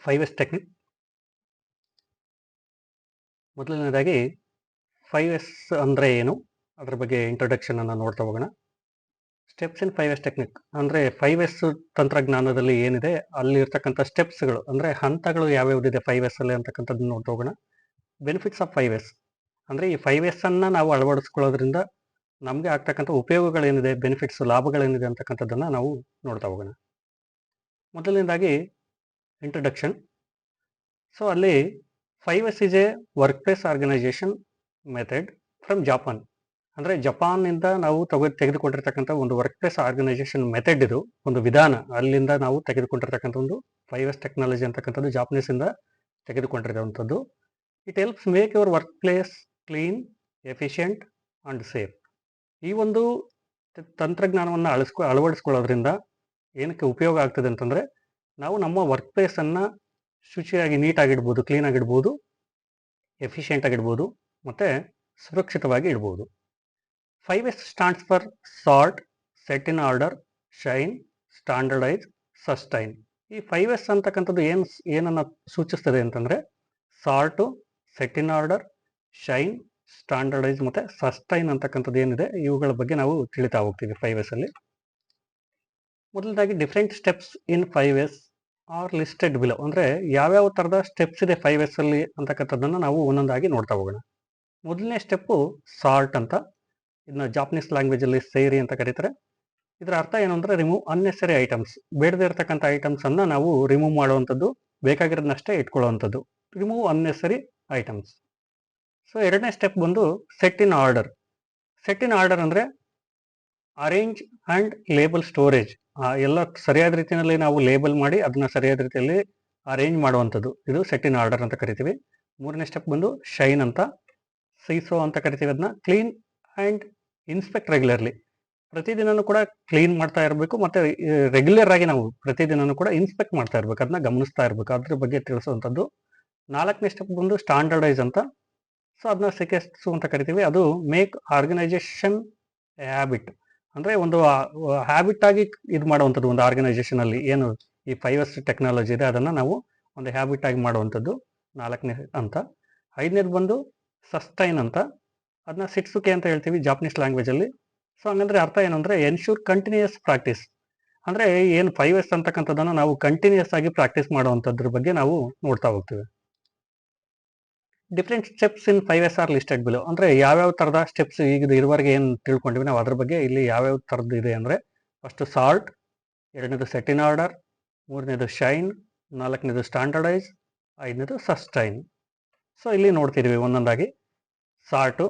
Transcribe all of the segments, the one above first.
5S technique. ಮೊದಲನೇದಾಗಿ 5S ಅಂದರೆ ಏನು, ಅದರ ಬಗ್ಗೆ ಇಂಟ್ರೊಡಕ್ಷನ್ ಅನ್ನು ನೋಡ್ತಾ ಹೋಗೋಣ. ಸ್ಟೆಪ್ಸ್ ಇನ್ 5S ಟೆಕ್ನಿಕ್ ಅಂದರೆ 5S ತಂತ್ರಜ್ಞಾನದಲ್ಲಿ ಏನಿದೆ ಅಲ್ಲಿ ಇರ್ತಕ್ಕಂಥ ಸ್ಟೆಪ್ಸ್ಗಳು ಅಂದರೆ ಹಂತಗಳು ಯಾವ್ಯಾವುದಿದೆ 5S ಅಲ್ಲಿ ಅಂತಕ್ಕಂಥದ್ದನ್ನು ನೋಡ್ತಾ ಹೋಗೋಣ. ಬೆನಿಫಿಟ್ಸ್ ಆಫ್ 5S ಅಂದರೆ ಈ 5S ಅನ್ನು ನಾವು ಅಳವಡಿಸ್ಕೊಳ್ಳೋದ್ರಿಂದ ನಮಗೆ ಆಗ್ತಕ್ಕಂಥ ಉಪಯೋಗಗಳೇನಿದೆ, ಬೆನಿಫಿಟ್ಸ್ ಲಾಭಗಳೇನಿದೆ ಅಂತಕ್ಕಂಥದ್ದನ್ನು ನಾವು ನೋಡ್ತಾ ಹೋಗೋಣ. ಮೊದಲನೇದಾಗಿ ಇಂಟ್ರೊಡಕ್ಷನ್. ಸೊ ಅಲ್ಲಿ 5S is a work place organisation method from Japan. ಅಂದರೆ ಜಪಾನ್ನಿಂದ ನಾವು ತೆಗೆದುಕೊಂಡಿರ್ತಕ್ಕಂಥ ಒಂದು ವರ್ಕ್ ಪ್ಲೇಸ್ ಆರ್ಗನೈಸೇಷನ್ ಮೆಥಡ್, ಇದು ಒಂದು ವಿಧಾನ, ಅಲ್ಲಿಂದ ನಾವು ತೆಗೆದುಕೊಂಡಿರ್ತಕ್ಕಂಥ ಒಂದು 5S ಟೆಕ್ನಾಲಜಿ ಅಂತಕ್ಕಂಥದ್ದು ಜಾಪನೀಸಿಂದ ತೆಗೆದುಕೊಂಡಿರುವಂಥದ್ದು. It helps make your work place clean, efficient and safe. ಈ ಒಂದು ತಂತ್ರಜ್ಞಾನವನ್ನು ಅಳವಡಿಸ್ಕೊಳ್ಳೋದ್ರಿಂದ ಏನಕ್ಕೆ ಉಪಯೋಗ ಆಗ್ತದೆ ಅಂತಂದರೆ, ನಾವು ನಮ್ಮ ವರ್ಕ್ ಪ್ಲೇಸನ್ನು ಶುಚಿಯಾಗಿ ನೀಟಾಗಿಡ್ಬೋದು, ಕ್ಲೀನಾಗಿಡ್ಬೋದು, ಎಫಿಷಿಯೆಂಟ್ ಆಗಿಡ್ಬೋದು ಮತ್ತು ಸುರಕ್ಷಿತವಾಗಿ ಇಡ್ಬೋದು. 5S stands for sort, set in order, shine, standardise, sustain. ಈ 5S ಅಂತಕ್ಕಂಥದ್ದು ಏನನ್ನು ಸೂಚಿಸ್ತದೆ ಅಂತಂದರೆ, sort, set in order, shine, standardise ಮತ್ತು ಸಸ್ಟೈನ್ ಅಂತಕ್ಕಂಥದ್ದು ಏನಿದೆ ಇವುಗಳ ಬಗ್ಗೆ ನಾವು ತಿಳಿತಾ ಹೋಗ್ತೀವಿ 5S ಅಲ್ಲಿ. ಮೊದಲದಾಗಿ different steps in 5S are listed below. ಅಂದರೆ ಯಾವ್ಯಾವ ಥರದ ಸ್ಟೆಪ್ಸ್ ಇದೆ 5S ಅಲ್ಲಿ ಅಂತಕ್ಕಂಥದ್ದನ್ನು ನಾವು ಒಂದೊಂದಾಗಿ ನೋಡ್ತಾ ಹೋಗೋಣ. ಮೊದಲನೇ ಸ್ಟೆಪ್ಪು ಸಾರ್ಟ್ ಅಂತ, ಇದನ್ನ ಜಾಪನೀಸ್ ಲ್ಯಾಂಗ್ವೇಜಲ್ಲಿ ಸೇರಿ ಅಂತ ಕರೀತಾರೆ. ಇದರ ಅರ್ಥ ಏನು ಅಂದರೆ ರಿಮೂವ್ ಅನ್ನೆಸರಿ ಐಟಮ್ಸ್. ಬೇಡದೇ ಇರತಕ್ಕಂಥ ಐಟಮ್ಸನ್ನು ನಾವು ರಿಮೂವ್ ಮಾಡುವಂಥದ್ದು, ಬೇಕಾಗಿರೋದನ್ನಷ್ಟೇ ಇಟ್ಕೊಳ್ಳುವಂಥದ್ದು, ರಿಮೂವ್ ಅನ್ನೆಸರಿ ಐಟಮ್ಸ್. ಸೊ ಎರಡನೇ ಸ್ಟೆಪ್ ಬಂದು set in order. Set in order ಅಂದರೆ ಅರೇಂಜ್ ಆ್ಯಂಡ್ ಲೇಬಲ್ ಸ್ಟೋರೇಜ್. ಎಲ್ಲ ಸರಿಯಾದ ರೀತಿಯಲ್ಲಿ ನಾವು ಲೇಬಲ್ ಮಾಡಿ ಅದನ್ನು ಸರಿಯಾದ ರೀತಿಯಲ್ಲಿ ಅರೇಂಜ್ ಮಾಡುವಂಥದ್ದು, ಇದು ಸೆಟ್ ಇನ್ ಆರ್ಡರ್ ಅಂತ ಕರಿತೀವಿ. ಮೂರನೇ ಸ್ಟೆಪ್ ಬಂದು ಶೈನ್ ಅಂತ, ಸೈಸೋ ಅಂತ ಕರಿತೀವಿ. ಅದನ್ನ ಕ್ಲೀನ್ ಆ್ಯಂಡ್ ಇನ್ಸ್ಪೆಕ್ಟ್ ರೆಗ್ಯುಲರ್ಲಿ. ಪ್ರತಿದಿನನೂ ಕೂಡ ಕ್ಲೀನ್ ಮಾಡ್ತಾ ಇರಬೇಕು ಮತ್ತು ರೆಗ್ಯುಲರ್ ಆಗಿ ನಾವು ಪ್ರತಿದಿನನೂ ಕೂಡ ಇನ್ಸ್ಪೆಕ್ಟ್ ಮಾಡ್ತಾ ಇರಬೇಕು, ಅದನ್ನ ಗಮನಿಸ್ತಾ ಇರಬೇಕು, ಅದ್ರ ಬಗ್ಗೆ ತಿಳಿಸುವಂಥದ್ದು. ನಾಲ್ಕನೇ ಸ್ಟೆಪ್ ಬಂದು ಸ್ಟ್ಯಾಂಡರ್ಡೈಸ್ ಅಂತ. ಸೊ ಅದನ್ನ ಸಿಕೆಸ್ಸು ಅಂತ ಕರಿತೀವಿ. ಅದು ಮೇಕ್ ಆರ್ಗನೈಸೇಷನ್ ಹ್ಯಾಬಿಟ್, ಅಂದರೆ ಒಂದು ಹ್ಯಾಬಿಟ್ ಆಗಿ ಇದು ಮಾಡುವಂಥದ್ದು. ಒಂದು ಆರ್ಗನೈಸೇಷನಲ್ಲಿ ಏನು ಈ 5S ಟೆಕ್ನಾಲಜಿ ಇದೆ ಅದನ್ನು ನಾವು ಒಂದು ಹ್ಯಾಬಿಟ್ ಆಗಿ ಮಾಡುವಂಥದ್ದು, ನಾಲ್ಕನೇ ಅಂತ. ಐದನೇದು ಬಂದು ಸಸ್ಟೈನ್ ಅಂತ, ಅದನ್ನ ಸಿಟ್ಸುಕೆ ಅಂತ ಹೇಳ್ತೀವಿ ಜಾಪನೀಸ್ ಲ್ಯಾಂಗ್ವೇಜಲ್ಲಿ. ಸೊ ಹಂಗಂದ್ರೆ ಅರ್ಥ ಏನು ಅಂದರೆ ಎನ್ಶೂರ್ ಕಂಟಿನ್ಯೂಯಸ್ ಪ್ರಾಕ್ಟೀಸ್. ಅಂದರೆ ಏನು 5S ಅಂತಕ್ಕಂಥದ್ದನ್ನು ನಾವು ಕಂಟಿನ್ಯೂಯಸ್ ಆಗಿ ಪ್ರಾಕ್ಟೀಸ್ ಮಾಡುವಂಥದ್ರ ಬಗ್ಗೆ ನಾವು ನೋಡ್ತಾ ಹೋಗ್ತೀವಿ. Different steps in 5S are listed below. ಅಂದರೆ ಯಾವ್ಯಾವ ಥರದ ಸ್ಟೆಪ್ಸ್ ಈಗ ಇದುವರೆಗೆ ಏನು ತಿಳ್ಕೊಂಡಿವಿ ನಾವು ಅದ್ರ ಬಗ್ಗೆ ಇಲ್ಲಿ ಯಾವ್ಯಾವ ಥರದ್ದು ಇದೆ ಅಂದರೆ, ಫಸ್ಟು ಸಾಲ್ಟ್, ಎರಡನೇದು ಸೆಟ್ ಇನ್ ಆರ್ಡರ್, ಮೂರನೇದು ಶೈನ್, ನಾಲ್ಕನೇದು ಸ್ಟ್ಯಾಂಡರ್ಡೈಸ್, ಐದನೇದು ಸಸ್ಟೈನ್. ಸೊ ಇಲ್ಲಿ ನೋಡ್ತಿದ್ದೀವಿ ಒಂದೊಂದಾಗಿ. ಸಾರ್ಟು,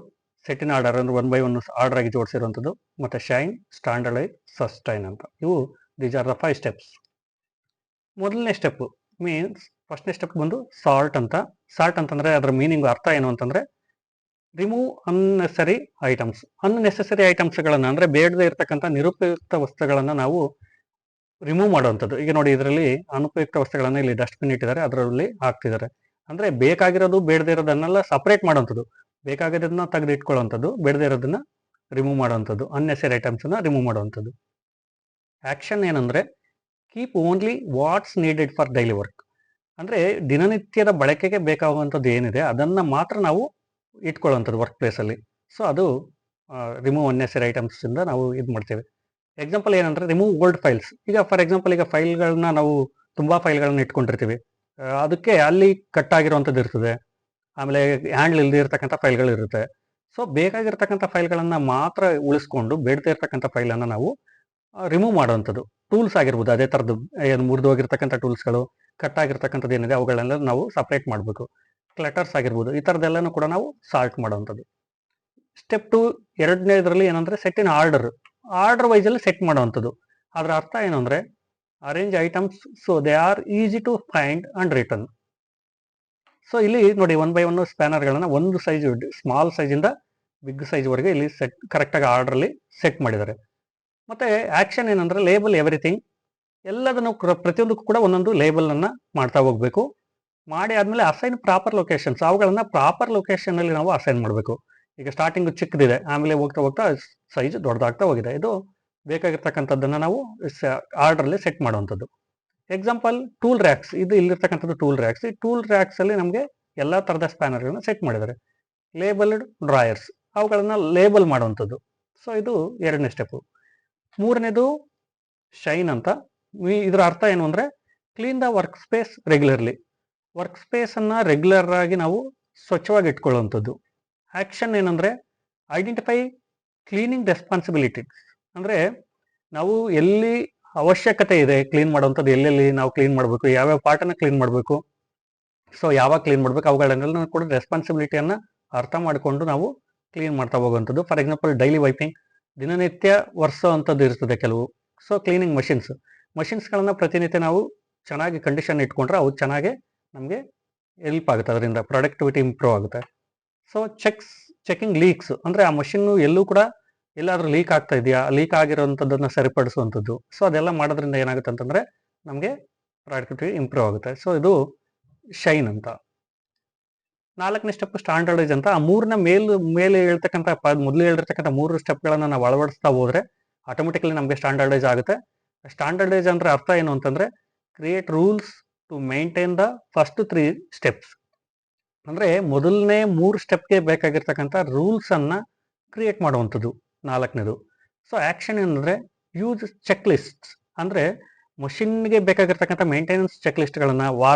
ಸೆಟ್ ಇನ್ ಆರ್ಡರ್ ಅಂದರೆ 1 by 1 ಆರ್ಡರ್ ಆಗಿ ಜೋಡಿಸಿರುವಂಥದ್ದು, ಮತ್ತು ಶೈನ್, ಸ್ಟ್ಯಾಂಡರ್ಡೈಸ್, ಸಸ್ಟೈನ್ ಅಂತ. ಇವು ದೀಸ್ ಆರ್ ದ 5 ಸ್ಟೆಪ್ಸ್. ಮೊದಲನೇ ಸ್ಟೆಪ್ಪು ಮೀನ್ಸ್ ಫಸ್ಟ್ನೇ ಸ್ಟೆಪ್ ಬಂದು ಸಾಲ್ಟ್ ಅಂತ. ಸಾಲ್ಟ್ ಅಂತಂದರೆ ಅದರ ಮೀನಿಂಗ್ ಅರ್ಥ ಏನು ಅಂತಂದರೆ ರಿಮೂವ್ ಅನ್ನೆಸರಿ ಐಟಮ್ಸ್. ಅನ್ನೆಸೆಸರಿ ಐಟಮ್ಸ್ಗಳನ್ನು ಅಂದರೆ ಬೇಡದೇ ಇರತಕ್ಕಂಥ ನಿರುಪಯುಕ್ತ ವಸ್ತುಗಳನ್ನು ನಾವು ರಿಮೂವ್ ಮಾಡುವಂಥದ್ದು. ಈಗ ನೋಡಿ, ಇದರಲ್ಲಿ ಅನುಪಯುಕ್ತ ವಸ್ತುಗಳನ್ನು ಇಲ್ಲಿ ಡಸ್ಟ್ಬಿನ್ ಇಟ್ಟಿದ್ದಾರೆ, ಅದರಲ್ಲಿ ಹಾಕ್ತಿದ್ದಾರೆ. ಅಂದರೆ ಬೇಕಾಗಿರೋದು ಬೇಡದೇ ಇರೋದನ್ನೆಲ್ಲ ಸಪ್ರೇಟ್ ಮಾಡುವಂಥದ್ದು, ಬೇಕಾಗಿರೋದನ್ನ ತೆಗೆದು ಇಟ್ಕೊಳ್ಳುವಂಥದ್ದು, ಬೇಡದೇ ಇರೋದನ್ನ ರಿಮೂವ್ ಮಾಡುವಂಥದ್ದು, ಅನ್ನೆಸರಿ ಐಟಮ್ಸನ್ನು ರಿಮೂವ್ ಮಾಡುವಂಥದ್ದು. ಆ್ಯಕ್ಷನ್ ಏನಂದರೆ keep only what's needed for daily work. ಅಂದರೆ ದಿನನಿತ್ಯದ ಬಳಕೆಗೆ ಬೇಕಾಗುವಂಥದ್ದು ಏನಿದೆ ಅದನ್ನು ಮಾತ್ರ ನಾವು ಇಟ್ಕೊಳ್ಳುವಂಥದ್ದು ವರ್ಕ್ ಪ್ಲೇಸಲ್ಲಿ. ಸೊ ಅದು ರಿಮೂವ್ ಅನ್ನೆಸರಿ ಐಟಮ್ಸಿಂದ ನಾವು ಇದು ಮಾಡ್ತೇವೆ. ಎಕ್ಸಾಂಪಲ್ ಏನಂದರೆ ರಿಮೂವ್ ಓಲ್ಡ್ ಫೈಲ್ಸ್. ಈಗ ಫಾರ್ ಎಕ್ಸಾಂಪಲ್ ಈಗ ಫೈಲ್ಗಳನ್ನ ನಾವು ತುಂಬ ಫೈಲ್ಗಳನ್ನ ಇಟ್ಕೊಂಡಿರ್ತೀವಿ, ಅದಕ್ಕೆ ಅಲ್ಲಿ ಕಟ್ ಆಗಿರುವಂಥದ್ದು ಇರ್ತದೆ, ಆಮೇಲೆ ಹ್ಯಾಂಡ್ಲ್ ಇಲ್ಲದೆ ಇರತಕ್ಕಂಥ ಫೈಲ್ಗಳು ಇರುತ್ತೆ. ಸೊ ಬೇಕಾಗಿರ್ತಕ್ಕಂಥ ಫೈಲ್ಗಳನ್ನು ಮಾತ್ರ ಉಳಿಸ್ಕೊಂಡು ಬೇಡದೇ ಇರತಕ್ಕಂಥ ಫೈಲನ್ನು ನಾವು ರಿಮೂವ್ ಮಾಡುವಂಥದ್ದು. ಟೂಲ್ಸ್ ಆಗಿರ್ಬೋದು, ಅದೇ ಥರದ್ದು ಏನು ಮುರಿದೋಗಿರ್ತಕ್ಕಂಥ ಟೂಲ್ಸ್ಗಳು, ಕಟ್ ಆಗಿರ್ತಕ್ಕಂಥದ್ದು ಏನಿದೆ ಅವುಗಳೆಲ್ಲ ನಾವು ಸಪ್ರೇಟ್ ಮಾಡಬೇಕು. ಕ್ಲಟರ್ಸ್ ಆಗಿರ್ಬೋದು, ಈ ಥರದ್ದೆಲ್ಲನೂ ಕೂಡ ನಾವು ಸಾಲ್ಟ್ ಮಾಡುವಂಥದ್ದು. ಸ್ಟೆಪ್ 2 ಎರಡನೇದರಲ್ಲಿ ಏನಂದರೆ ಸೆಟ್ ಇನ್ ಆರ್ಡರ್. ಆರ್ಡರ್ ವೈಸಲ್ಲಿ ಸೆಟ್ ಮಾಡುವಂಥದ್ದು. ಅದರ ಅರ್ಥ ಏನು ಅಂದರೆ arrange items so they are easy to find and return. So ಇಲ್ಲಿ ನೋಡಿ 1 by 1 ಸ್ಪ್ಯಾನರ್ಗಳನ್ನು ಒಂದು ಸೈಜ್, ಸ್ಮಾಲ್ ಸೈಜಿಂದ ಬಿಗ್ ಸೈಜ್ವರೆಗೆ ಇಲ್ಲಿ ಕರೆಕ್ಟಾಗಿ ಆರ್ಡ್ರಲ್ಲಿ ಸೆಟ್ ಮಾಡಿದ್ದಾರೆ. ಮತ್ತು ಆ್ಯಕ್ಷನ್ ಏನಂದರೆ ಲೇಬಲ್ ಎವ್ರಿಥಿಂಗ್. ಎಲ್ಲದನ್ನು ಪ್ರತಿಯೊಂದಕ್ಕೂ ಕೂಡ ಒಂದೊಂದು ಲೇಬಲನ್ನು ಮಾಡ್ತಾ ಹೋಗಬೇಕು. ಮಾಡಿ ಆದಮೇಲೆ ಅಸೈನ್ ಪ್ರಾಪರ್ ಲೊಕೇಶನ್ಸ್, ಅವುಗಳನ್ನು ಪ್ರಾಪರ್ ಲೊಕೇಶನಲ್ಲಿ ನಾವು ಅಸೈನ್ ಮಾಡಬೇಕು. ಈಗ ಸ್ಟಾರ್ಟಿಂಗು ಚಿಕ್ಕದಿದೆ, ಆಮೇಲೆ ಹೋಗ್ತಾ ಹೋಗ್ತಾ ಸೈಜ್ ದೊಡ್ಡದಾಗ್ತಾ ಹೋಗಿದೆ. ಇದು ಬೇಕಾಗಿರ್ತಕ್ಕಂಥದ್ದನ್ನು ನಾವು ಆರ್ಡ್ರಲ್ಲಿ ಸೆಟ್ ಮಾಡುವಂಥದ್ದು. ಎಕ್ಸಾಂಪಲ್ ಟೂಲ್ ರ್ಯಾಕ್ಸ್, ಇದು ಇಲ್ಲಿರ್ತಕ್ಕಂಥದ್ದು ಟೂಲ್ ರ್ಯಾಕ್ಸ್. ಈ ಟೂಲ್ ರ್ಯಾಕ್ಸ್ ಅಲ್ಲಿ ನಮಗೆ ಎಲ್ಲಾ ತರದ ಸ್ಪ್ಯಾನರ್ಗಳನ್ನ ಸೆಟ್ ಮಾಡಿದ್ದಾರೆ. ಲೇಬಲ್ಡ್ ಡ್ರಾಯರ್ಸ್, ಅವುಗಳನ್ನ ಲೇಬಲ್ ಮಾಡುವಂಥದ್ದು. ಸೊ ಇದು ಎರಡನೇ ಸ್ಟೆಪ್. ಮೂರನೇದು ಶೈನ್ ಅಂತ. ಇದರ ಅರ್ಥ ಏನು ಅಂದ್ರೆ clean the work space regularly. Work space ಅನ್ನ ರೆಗ್ಯುಲರ್ ಆಗಿ ನಾವು ಸ್ವಚ್ಛವಾಗಿ ಇಟ್ಕೊಳ್ಳುವಂಥದ್ದು. ಆಕ್ಷನ್ ಏನಂದ್ರೆ ಐಡೆಂಟಿಫೈ ಕ್ಲೀನಿಂಗ್ ರೆಸ್ಪಾನ್ಸಿಬಿಲಿಟಿ. ಅಂದ್ರೆ ನಾವು ಎಲ್ಲಿ ಅವಶ್ಯಕತೆ ಇದೆ ಕ್ಲೀನ್ ಮಾಡುವಂಥದ್ದು, ಎಲ್ಲೆಲ್ಲಿ ನಾವು ಕ್ಲೀನ್ ಮಾಡಬೇಕು, ಯಾವ್ಯಾವ ಪಾರ್ಟನ್ನ ಕ್ಲೀನ್ ಮಾಡಬೇಕು, ಸೊ ಯಾವಾಗ ಕ್ಲೀನ್ ಮಾಡ್ಬೇಕು, ಅವುಗಳನ್ನೆಲ್ಲ ಕೂಡ ರೆಸ್ಪಾನ್ಸಿಬಿಲಿಟಿಯನ್ನ ಅರ್ಥ ಮಾಡಿಕೊಂಡು ನಾವು ಕ್ಲೀನ್ ಮಾಡ್ತಾ ಹೋಗುವಂಥದ್ದು. ಫಾರ್ ಎಕ್ಸಾಂಪಲ್ ಡೈಲಿ ವೈಪಿಂಗ್, ದಿನನಿತ್ಯ ಒರೆಸೋ ಅಂಥದ್ದು ಇರ್ತದೆ ಕೆಲವು. ಸೊ ಕ್ಲೀನಿಂಗ್ ಮಷಿನ್ಸ್ಗಳನ್ನ ಪ್ರತಿನಿತ್ಯ ನಾವು ಚೆನ್ನಾಗಿ ಕಂಡೀಷನ್ ಇಟ್ಕೊಂಡ್ರೆ ಅವು ಚೆನ್ನಾಗಿ ನಮಗೆ ಹೆಲ್ಪ್ ಆಗುತ್ತೆ, ಅದರಿಂದ ಪ್ರೊಡಕ್ಟಿವಿಟಿ ಇಂಪ್ರೂವ್ ಆಗುತ್ತೆ. ಸೊ ಚೆಕಿಂಗ್ ಲೀಕ್ಸ್ ಅಂದ್ರೆ ಆ ಮಷಿನ್ ಎಲ್ಲೂ ಕೂಡ ಎಲ್ಲಾದ್ರೂ ಲೀಕ್ ಆಗ್ತಾ ಇದೆಯಾ, ಲೀಕ್ ಆಗಿರೋಂಥದ್ದನ್ನ ಸರಿಪಡಿಸುವಂಥದ್ದು. ಸೊ ಅದೆಲ್ಲ ಮಾಡೋದ್ರಿಂದ ಏನಾಗುತ್ತೆ ಅಂತಂದ್ರೆ ನಮಗೆ ಪ್ರೊಡಕ್ಟಿವಿಟಿ ಇಂಪ್ರೂವ್ ಆಗುತ್ತೆ. ಸೊ ಇದು ಶೈನ್ ಅಂತ. ನಾಲ್ಕನೇ ಸ್ಟೆಪ್ ಸ್ಟ್ಯಾಂಡರ್ಡೈಸ್ ಅಂತ. ಆ ಮೂರನ ಮೇಲೆ ಹೇಳ್ತಕ್ಕಂಥ ಮೊದಲು ಹೇಳಿರ್ತಕ್ಕಂಥ 3 ಸ್ಟೆಪ್ಗಳನ್ನ ನಾವು ಅಳವಡಿಸ್ತಾ ಹೋದ್ರೆ ಆಟೋಮೆಟಿಕಲಿ ನಮಗೆ ಸ್ಟ್ಯಾಂಡರ್ಡೈಸ್ ಆಗುತ್ತೆ. ಸ್ಟ್ಯಾಂಡರ್ಡೈಸ್ ಅಂದ್ರೆ ಅರ್ಥ ಏನು ಅಂತಂದ್ರೆ create rules to maintain the first 3 steps. ಅಂದ್ರೆ ಮೊದಲನೇ 3 ಸ್ಟೆಪ್ಗೆ ಬೇಕಾಗಿರ್ತಕ್ಕಂಥ ರೂಲ್ಸ್ ಅನ್ನ ಕ್ರಿಯೇಟ್ ಮಾಡುವಂಥದ್ದು ನಾಲ್ಕನೇದು. ಸೊ ಆಕ್ಷನ್ ಏನಂದ್ರೆ ಯೂಸ್ ಚೆಕ್ ಲಿಸ್ಟ್. ಅಂದ್ರೆ ಮಷಿನ್ಗೆ ಬೇಕಾಗಿರ್ತಕ್ಕಂಥ ಮೇಂಟೆನೆನ್ಸ್ ಚೆಕ್ ಲಿಸ್ಟ್ಗಳನ್ನ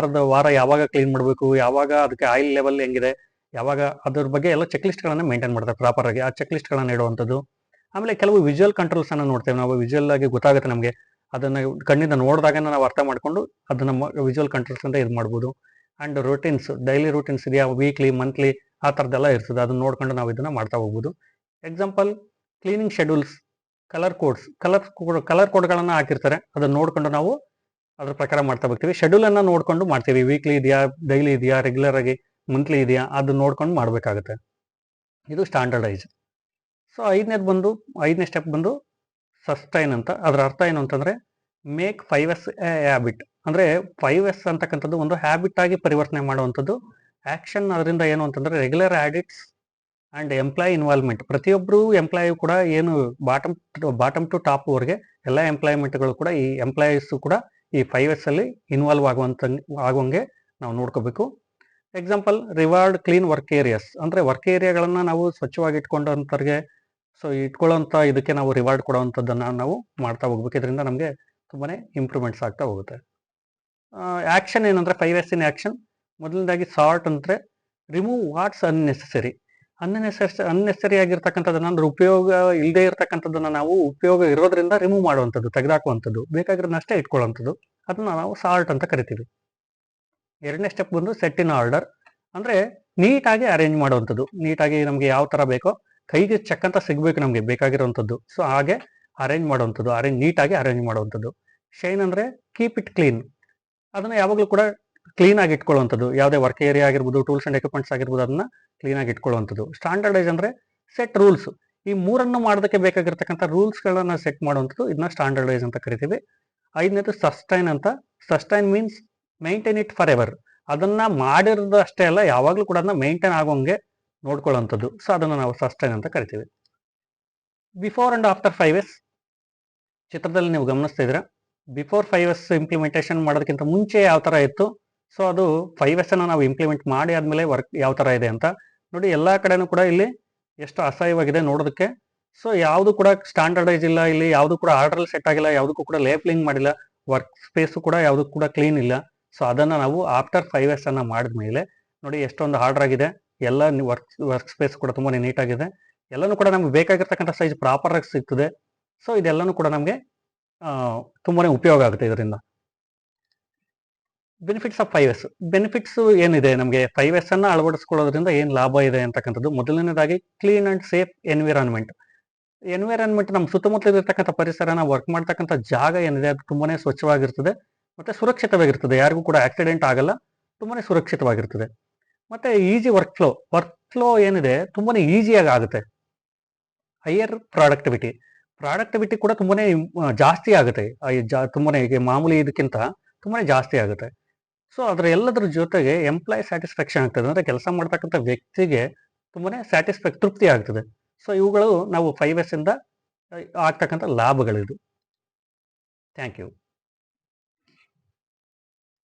ವಾರ ಯಾವಾಗ ಕ್ಲೀನ್ ಮಾಡಬೇಕು, ಯಾವಾಗ ಅದಕ್ಕೆ ಆಯಿಲ್ ಲೆವೆಲ್ ಹೆಂಗಿದೆ, ಯಾವಾಗ ಅದ್ರ ಬಗ್ಗೆ ಎಲ್ಲ ಚೆಕ್ ಲಿಸ್ಟ್ಗಳನ್ನ ಮೇಂಟೈನ್ ಮಾಡ್ತಾರೆ ಪ್ರಾಪರ್ ಆಗಿ. ಆ ಚೆಕ್ ಲಿಸ್ಟ್ಗಳನ್ನ ಇಡುವಂಥದ್ದು. ಆಮೇಲೆ ಕೆಲವು ವಿಜುವಲ್ ಕಂಟ್ರೋಲ್ಸ್ ಅನ್ನ ನೋಡ್ತೇವೆ ನಾವು. ವಿಜುವಲ್ ಆಗಿ ಗೊತ್ತಾಗುತ್ತೆ ನಮಗೆ, ಅದನ್ನ ಕಣ್ಣಿಂದ ನೋಡಿದಾಗ ನಾವು ಅರ್ಥ ಮಾಡ್ಕೊಂಡು ಅದನ್ನ ವಿಜುವಲ್ ಕಂಟ್ರೋಲ್ಸ್ ಅಂತ ಇದು ಮಾಡ್ಬೋದು. ಅಂಡ್ ರೂಟೀನ್ಸ್, ಡೈಲಿ ರೂಟೀನ್ಸ್ ಇದೆಯಾ, ವೀಕ್ಲಿ ಮಂತ್ಲಿ ಆ ಥರದ್ದೆಲ್ಲ ಇರ್ತದೆ. ಅದನ್ನ ನೋಡ್ಕೊಂಡು ನಾವು ಇದನ್ನ ಮಾಡ್ತಾ ಹೋಗ್ಬೋದು. ಎಕ್ಸಾಂಪಲ್ ಕ್ಲೀನಿಂಗ್ ಶೆಡ್ಯೂಲ್ಸ್, ಕಲರ್ ಕೋಡ್ಗಳನ್ನ ಹಾಕಿರ್ತಾರೆ, ಅದನ್ನ ನೋಡ್ಕೊಂಡು ನಾವು ಅದ್ರ ಪ್ರಕಾರ ಮಾಡ್ತಾ ಹೋಗ್ತೀವಿ. ಶೆಡ್ಯೂಲ್ ಅನ್ನ ನೋಡ್ಕೊಂಡು ಮಾಡ್ತೀವಿ. ವೀಕ್ಲಿ ಇದೆಯಾ, ಡೈಲಿ ಇದೆಯಾ, ರೆಗ್ಯುಲರ್ ಆಗಿ ಮಂತ್ಲಿ ಇದೆಯಾ, ಅದನ್ನ ನೋಡ್ಕೊಂಡು ಮಾಡ್ಬೇಕಾಗುತ್ತೆ. ಇದು ಸ್ಟ್ಯಾಂಡರ್ಡೈಸ್. ಸೊ ಐದನೇ ಸ್ಟೆಪ್ ಬಂದು ಸಸ್ಟೈನ್ ಅಂತ. ಅದರ ಅರ್ಥ ಏನು ಅಂತಂದ್ರೆ ಮೇಕ್ 5S ಎ ಹ್ಯಾಬಿಟ್. ಅಂದ್ರೆ 5S ಅಂತಕ್ಕಂಥದ್ದು ಒಂದು ಹ್ಯಾಬಿಟ್ ಆಗಿ ಪರಿವರ್ತನೆ ಮಾಡುವಂಥದ್ದು. ಆಕ್ಷನ್ ಅದರಿಂದ ಏನು ಅಂತಂದ್ರೆ regular audits and employee involvement. ಪ್ರತಿಯೊಬ್ಬರು ಎಂಪ್ಲಾಯಿ ಕೂಡ ಏನು ಬಾಟಮ್ ಟು ಟಾಪ್ ವರೆಗೆ ಎಲ್ಲ ಎಂಪ್ಲಾಯ್ಮೆಂಟ್ಗಳು ಕೂಡ, ಈ ಎಂಪ್ಲಾಯೀಸ್ ಕೂಡ ಈ 5S ಅಲ್ಲಿ ಇನ್ವಾಲ್ವ್ ಆಗುವಂಗೆ ನಾವು ನೋಡ್ಕೋಬೇಕು. Example reward clean work areas. ಅಂದ್ರೆ ವರ್ಕ್ ಏರಿಯಾಗಳನ್ನ ನಾವು ಸ್ವಚ್ಛವಾಗಿ ಇಟ್ಕೊಂಡಂತವ್ರಿಗೆ, ಸೊ ಇಟ್ಕೊಳ್ಳೋಂಥ ಇದಕ್ಕೆ ನಾವು ರಿವಾರ್ಡ್ ಕೊಡುವಂಥದ್ದನ್ನ ನಾವು ಮಾಡ್ತಾ ಹೋಗ್ಬೇಕು. ಇದರಿಂದ ನಮಗೆ ತುಂಬಾನೇ ಇಂಪ್ರೂವ್ಮೆಂಟ್ಸ್ ಆಗ್ತಾ ಹೋಗುತ್ತೆ. ಆಕ್ಷನ್ ಏನಂದ್ರೆ 5S ಇನ್ ಆಕ್ಷನ್. ಮೊದಲನೇದಾಗಿ ಸಾರ್ಟ್ ಅಂದ್ರೆ ರಿಮೂವ್ ವಾಟ್ಸ್ ಅನ್ನೆಸೆಸರಿ. ಅನ್ನೆಸೆಸರಿ ಆಗಿರ್ತಕ್ಕಂಥದ್ದನ್ನ ಅಂದ್ರೆ ಉಪಯೋಗ ಇಲ್ಲದೆ ಇರತಕ್ಕಂಥದ್ದನ್ನ ನಾವು ಉಪಯೋಗ ಇರೋದ್ರಿಂದ ರಿಮೂವ್ ಮಾಡುವಂಥದ್ದು, ತೆಗೆದಾಕುವಂಥದ್ದು. ಬೇಕಾಗಿರೋದನ್ನಷ್ಟೇ ಇಟ್ಕೊಳ್ಳುವಂಥದ್ದು, ಅದನ್ನ ನಾವು ಸಾರ್ಟ್ ಅಂತ ಕರಿತೀವಿ. ಎರಡನೇ ಸ್ಟೆಪ್ ಬಂದು ಸೆಟ್ ಇನ್ ಆರ್ಡರ್. ಅಂದ್ರೆ ನೀಟಾಗಿ ಅರೇಂಜ್ ಮಾಡುವಂಥದ್ದು. ನೀಟಾಗಿ ನಮ್ಗೆ ಯಾವ ತರ ಬೇಕೋ ಕೈಗೆ ಚೆಕ್ ಅಂತ ಸಿಗ್ಬೇಕು ನಮ್ಗೆ ಬೇಕಾಗಿರುವಂಥದ್ದು. ಸೊ ಹಾಗೆ ನೀಟಾಗಿ ಅರೇಂಜ್ ಮಾಡುವಂಥದ್ದು. ಶೈನ್ ಅಂದ್ರೆ ಕೀಪ್ ಇಟ್ ಕ್ಲೀನ್. ಅದನ್ನ ಯಾವಾಗಲೂ ಕೂಡ ಕ್ಲೀನ್ ಆಗಿ ಇಟ್ಕೊಳ್ಳುವಂಥದ್ದು. ಯಾವುದೇ ವರ್ಕ್ ಏರಿಯಾ ಆಗಿರ್ಬೋದು, ಟೂಲ್ಸ್ ಅಂಡ್ ಎಕ್ವಿಪ್ಮೆಂಟ್ಸ್ ಆಗಿರ್ಬೋದು, ಅದನ್ನ ಕ್ಲೀನ್ ಆಗಿ ಇಟ್ಕೊಳ್ಳುವಂಥದ್ದು. ಸ್ಟ್ಯಾಂಡರ್ಡೈಸ್ ಅಂದ್ರೆ ಸೆಟ್ ರೂಲ್ಸ್. ಈ ಮೂರನ್ನು ಮಾಡೋದಕ್ಕೆ ಬೇಕಾಗಿರ್ತಕ್ಕಂಥ ರೂಲ್ಸ್ಗಳನ್ನ ಸೆಟ್ ಮಾಡುವಂಥದ್ದು, ಇದನ್ನ ಸ್ಟ್ಯಾಂಡರ್ಡೈಸ್ ಅಂತ ಕರಿತೀವಿ. ಐದನೇದು ಸಸ್ಟೈನ್ ಅಂತ. Sustain means maintain it for ever. ಅದನ್ನ ಮಾಡಿರೋದು ಅಷ್ಟೇ ಅಲ್ಲ, ಯಾವಾಗಲೂ ಕೂಡ ಅದನ್ನ ಮೈಂಟೈನ್ ಆಗೋಂಗೆ ನೋಡ್ಕೊಳ್ಳುವಂಥದ್ದು. ಸೊ ಅದನ್ನ ನಾವು ಸಸ್ಟೈನ್ ಅಂತ ಕರಿತೀವಿ. ಬಿಫೋರ್ ಅಂಡ್ ಆಫ್ಟರ್ 5S ಚಿತ್ರದಲ್ಲಿ ನೀವು ಗಮನಿಸ್ತಾ ಇದ್ದೀರಾ. ಬಿಫೋರ್ 5S ಇಂಪ್ಲಿಮೆಂಟೇಷನ್ ಮಾಡೋದಕ್ಕಿಂತ ಮುಂಚೆ ಯಾವ ತರ ಇತ್ತು, ಸೊ ಅದು 5S ಅನ್ನ ನಾವು ಇಂಪ್ಲಿಮೆಂಟ್ ಮಾಡಿ ಆದ್ಮೇಲೆ ವರ್ಕ್ ಯಾವ ತರ ಇದೆ ಅಂತ ನೋಡಿ. ಎಲ್ಲಾ ಕಡೆನೂ ಕೂಡ ಇಲ್ಲಿ ಎಷ್ಟು ಅಸಹ್ಯವಾಗಿದೆ ನೋಡೋದಕ್ಕೆ. ಸೊ ಯಾವುದು ಕೂಡ ಸ್ಟ್ಯಾಂಡರ್ಡೈಸ್ ಇಲ್ಲ, ಇಲ್ಲಿ ಯಾವುದು ಕೂಡ ಆರ್ಡರ್ ಸೆಟ್ ಆಗಿಲ್ಲ, ಯಾವುದಕ್ಕೂ ಕೂಡ ಲೇಬ್ಲಿಂಗ್ ಮಾಡಿಲ್ಲ, ವರ್ಕ್ ಸ್ಪೇಸ್ ಕೂಡ ಯಾವುದು ಕೂಡ ಕ್ಲೀನ್ ಇಲ್ಲ. ಸೊ ಅದನ್ನ ನಾವು ಆಫ್ಟರ್ 5S ಅನ್ನ ಮಾಡಿದ್ಮೇಲೆ ನೋಡಿ ಎಷ್ಟೊಂದು ಆರ್ಡರ್ ಆಗಿದೆ. ಎಲ್ಲ ವರ್ಕ್ ಸ್ಪೇಸ್ ಕೂಡ ತುಂಬಾ ನೀಟಾಗಿದೆ. ಎಲ್ಲನೂ ಕೂಡ ನಮ್ಗೆ ಬೇಕಾಗಿರ್ತಕ್ಕಂಥ ಸೈಜ್ ಪ್ರಾಪರ್ ಆಗಿ ಸಿಗ್ತದೆ. ಸೊ ಇದೆಲ್ಲನೂ ಕೂಡ ನಮಗೆ ತುಂಬಾನೇ ಉಪಯೋಗ ಆಗುತ್ತೆ ಇದರಿಂದ. Benefits of 5S. ಬೆನಿಫಿಟ್ಸ್ ಏನಿದೆ ನಮಗೆ 5S ಅನ್ನ ಅಳವಡಿಸ್ಕೊಳ್ಳೋದ್ರಿಂದ ಏನ್ ಲಾಭ ಇದೆ ಅಂತಕ್ಕಂಥದ್ದು. ಮೊದಲನೇದಾಗಿ ಕ್ಲೀನ್ ಅಂಡ್ ಸೇಫ್ ಎನ್ವಿರಾನ್ಮೆಂಟ್. ನಮ್ಮ ಸುತ್ತಮುತ್ತಲ ಇರತಕ್ಕಂಥ ಪರಿಸರನ, ವರ್ಕ್ ಮಾಡ್ತಕ್ಕಂಥ ಜಾಗ ಏನಿದೆ ಅದು ತುಂಬಾನೇ ಸ್ವಚ್ಛವಾಗಿರ್ತದೆ ಮತ್ತೆ ಸುರಕ್ಷಿತವಾಗಿರ್ತದೆ. ಯಾರಿಗೂ ಕೂಡ ಆಕ್ಸಿಡೆಂಟ್ ಆಗಲ್ಲ, ತುಂಬಾನೇ ಸುರಕ್ಷಿತವಾಗಿರ್ತದೆ. ಮತ್ತೆ ಈಸಿ ವರ್ಕ್ ಫ್ಲೋ ಏನಿದೆ ತುಂಬಾನೇ ಈಸಿಯಾಗಿ ಆಗುತ್ತೆ. ಹೈಯರ್ ಪ್ರಾಡಕ್ಟಿವಿಟಿ ಕೂಡ ತುಂಬಾನೇ ಜಾಸ್ತಿ ಆಗುತ್ತೆ. ತುಂಬಾನೇ ಮಾಮೂಲಿ ಇದಕ್ಕಿಂತ ತುಂಬಾನೇ ಜಾಸ್ತಿ ಆಗುತ್ತೆ. ಸೊ ಅದರ ಎಲ್ಲದರ ಜೊತೆಗೆ ಎಂಪ್ಲಾಯ್ ಸ್ಯಾಟಿಸ್ಫ್ಯಾಕ್ಷನ್ ಆಗ್ತದೆ. ಅಂದ್ರೆ ಕೆಲಸ ಮಾಡ್ತಕ್ಕಂಥ ವ್ಯಕ್ತಿಗೆ ತುಂಬಾನೇ ತೃಪ್ತಿ ಆಗ್ತದೆ. ಸೊ ಇವುಗಳು ನಾವು 5S ಇಂದ ಆಗ್ತಕ್ಕಂಥ ಲಾಭಗಳಿದು. Thank you.